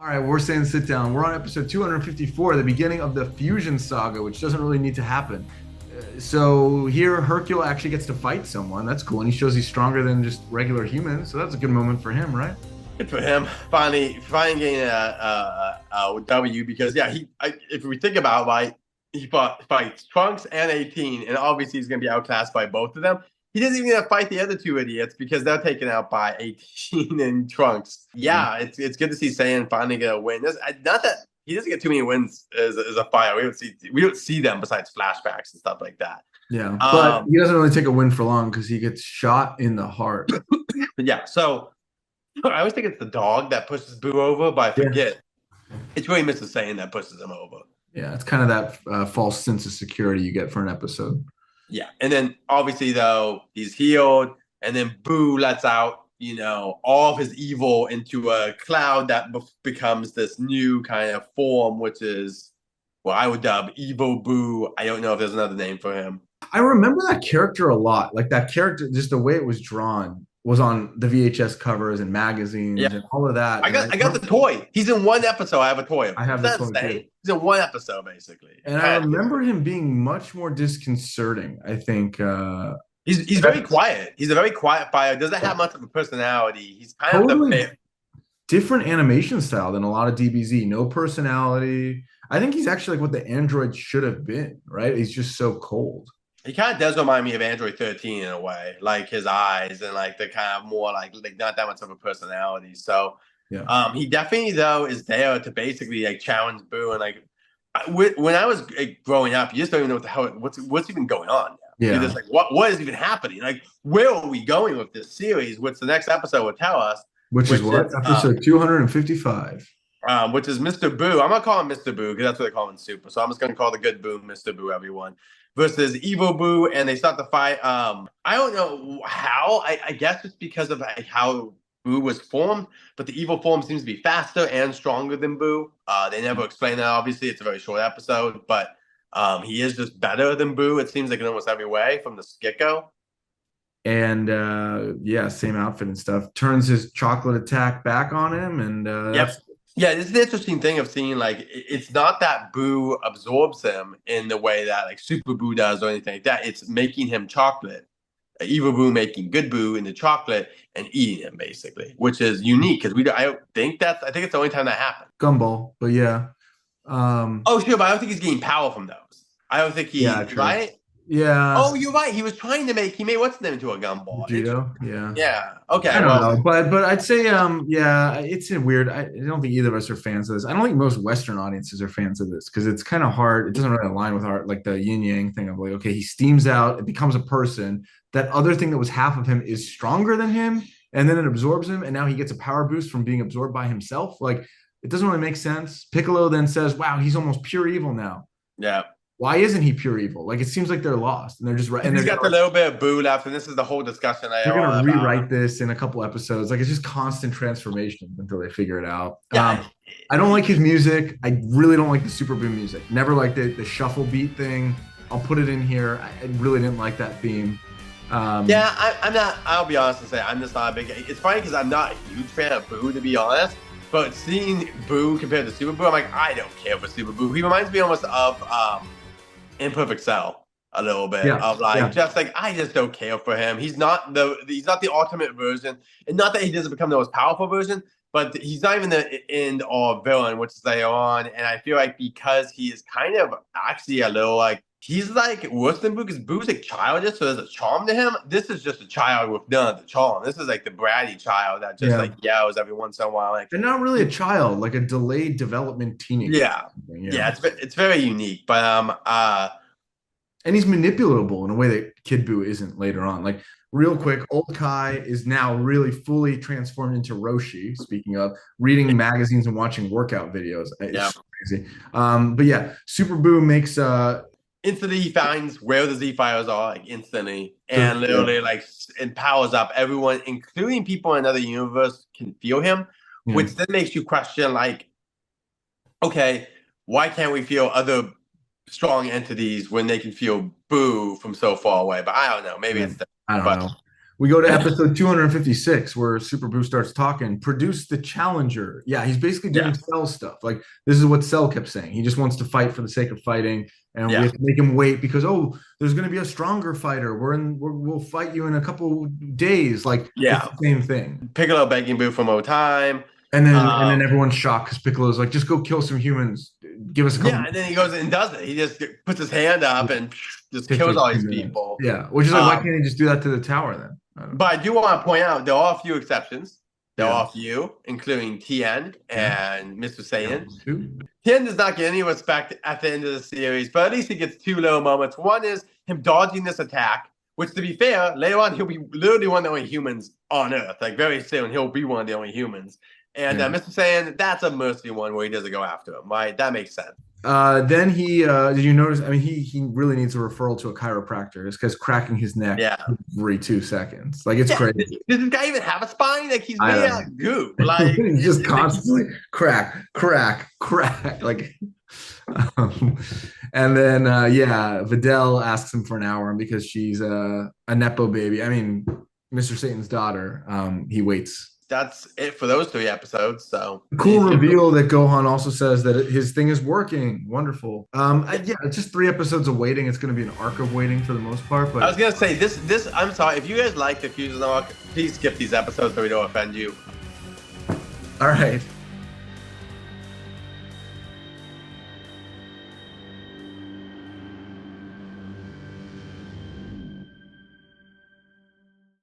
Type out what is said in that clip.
All right, we're saying sit down. We're on episode 254, the beginning of the Fusion Saga, which doesn't really need to happen. So here, Hercule actually gets to fight someone. That's cool, and he shows he's stronger than just regular humans. So that's a good moment for him, right? Good for him. Finally getting a W because if we think about it, right, he fights Trunks and 18, and obviously he's going to be outclassed by both of them. He doesn't even fight the other two idiots because they're taken out by 18 and Trunks. Yeah, it's good to see Saiyan finally get a win. Not that he doesn't get too many wins as a fighter. We don't see them besides flashbacks and stuff like that. Yeah, but he doesn't really take a win for long because he gets shot in the heart. Yeah, so I always think it's the dog that pushes Boo over, but I forget. It's really Mr. Saiyan that pushes him over. Yeah, it's kind of that false sense of security you get for an episode. Yeah, and then obviously though he's healed, and then Boo lets out all of his evil into a cloud that becomes this new kind of form, which is what I would dub Evil Boo. I don't know if there's another name for him. I remember that character a lot. Like that character, just the way it was drawn was on the VHS covers and magazines and all of that. I got the toy. He's in one episode. I have a toy. I have the toy too. He's in one episode basically. And I remember him being much more disconcerting. I think he's very quiet. He's a very quiet fighter. Doesn't have much of a personality. He's kind of the different animation style than a lot of DBZ. No personality. I think he's actually like what the android should have been. Right? He's just so cold. He kind of does remind me of Android 13 in a way, like his eyes and like the kind of more like not that much of a personality. So he definitely though is there to basically like challenge Boo. And like when I was growing up, you just don't even know what the hell what's even going on now. Yeah, you're just like what is even happening? Like where are we going with this series? Which the next episode will tell us. Which is what episode 255. Which is Mr. Boo. I'm gonna call him Mr. Boo because that's what they call him in Super. So I'm just gonna call the good Boo Mr. Boo, everyone. Versus Evil Boo, and they start the fight. I don't know how. I guess it's because of how Boo was formed, but the evil form seems to be faster and stronger than Boo. They never explain that. Obviously, it's a very short episode, but he is just better than Boo. It seems like in almost every way from the get-go. And same outfit and stuff. Turns his chocolate attack back on him, and yeah, this is the interesting thing of seeing, like, it's not that Boo absorbs him in the way that, like, Super Boo does or anything like that. It's making him chocolate. Evil Boo making good Boo into chocolate and eating him, basically, which is unique because I think it's the only time that happened. Gumball, but yeah. Oh, sure, but I don't think he's getting power from those. I don't think right? Yeah. Oh, you're right. He was trying to he made what's name into a gumball. Vegito? Yeah. Yeah. Okay. I don't know, but I'd say it's a weird. I don't think either of us are fans of this. I don't think most Western audiences are fans of this because it's kind of hard. It doesn't really align with our like the yin yang thing of like, okay, he steams out, it becomes a person. That other thing that was half of him is stronger than him, and then it absorbs him, and now he gets a power boost from being absorbed by himself. Like it doesn't really make sense. Piccolo then says, "Wow, he's almost pure evil now." Yeah. Why isn't he pure evil? Like it seems like they're lost, and they're just and he's got the little bit of Boo left, and this is the whole discussion. They're gonna rewrite this in a couple episodes. Like it's just constant transformation until they figure it out. Yeah. I don't like his music. I really don't like the Super Boo music. Never liked it. The shuffle beat thing. I'll put it in here. I really didn't like that theme. I'm not. I'll be honest and say I'm just not a big. It's funny because I'm not a huge fan of Boo, to be honest. But seeing Boo compared to Super Boo, I'm like, I don't care for Super Boo. He reminds me almost of Imperfect Cell a little bit of like just like I just don't care for him. He's not the ultimate version, and not that he doesn't become the most powerful version, but he's not even the end or villain, which is later on. And I feel like because he is kind of actually a little like he's like worse than Boo because Boo's like childish, so there's a charm to him. This is just a child with none of the charm. This is like the bratty child that just like yells every once in a while. Like and not really a child, like a delayed development teenager. Yeah, it's very unique. But and he's manipulable in a way that Kid Boo isn't later on. Like real quick, old Kai is now really fully transformed into Roshi. Speaking of reading magazines and watching workout videos, it's crazy. But yeah, Super Boo makes instantly he finds where the Z files are, like instantly, and literally like and powers up everyone, including people in another universe, can feel him, which then makes you question, like, okay, why can't we feel other strong entities when they can feel Boo from so far away? But I don't know. Maybe it's I don't know. We go to episode 256 where Super Boo starts talking. Produce the challenger. Yeah, he's basically doing Yeah, Cell stuff. Like this is what Cell kept saying. He just wants to fight for the sake of fighting, and we yeah, have to make him wait because there's going to be a stronger fighter. We'll fight you in a couple days. Like it's yeah. the same thing. Piccolo begging Boo for more time. And then everyone's shocked because Piccolo's like, just go kill some humans. Give us a couple. Yeah, and then he goes and does it. He just puts his hand up and just Takes kills like all 2 these minutes. people. Yeah, which is like, why can't he just do that to the tower then? But I do want to point out there are a few exceptions. There Yeah. are a few, including Tien and Mr. Satan. Two. Tien does not get any respect at the end of the series, but at least he gets 2 little moments. One is him dodging this attack, which, to be fair, later on he'll be literally one of the only humans on Earth. Like very soon, he'll be one of the only humans. And Yeah. Mr. Satan, that's a mercy one where he doesn't go after him, right? That makes sense. Then he did you notice? I mean, he really needs a referral to a chiropractor. It's because cracking his neck Yeah. every 2 seconds. Like it's crazy. Does this guy even have a spine? Like he's I made don't out of goo. Like He's just constantly crack. Like, and then Videl asks him for an hour, and because she's a nepo baby. I mean, Mr. Satan's daughter. He waits. that's it for those 3 episodes. So Cool reveal that Gohan also says that his thing is working. Wonderful. It's just 3 episodes of waiting. It's going to be an arc of waiting for the most part. But I was gonna say this. I'm sorry if you guys like the Fusion arc, please skip these episodes so we don't offend you. all right.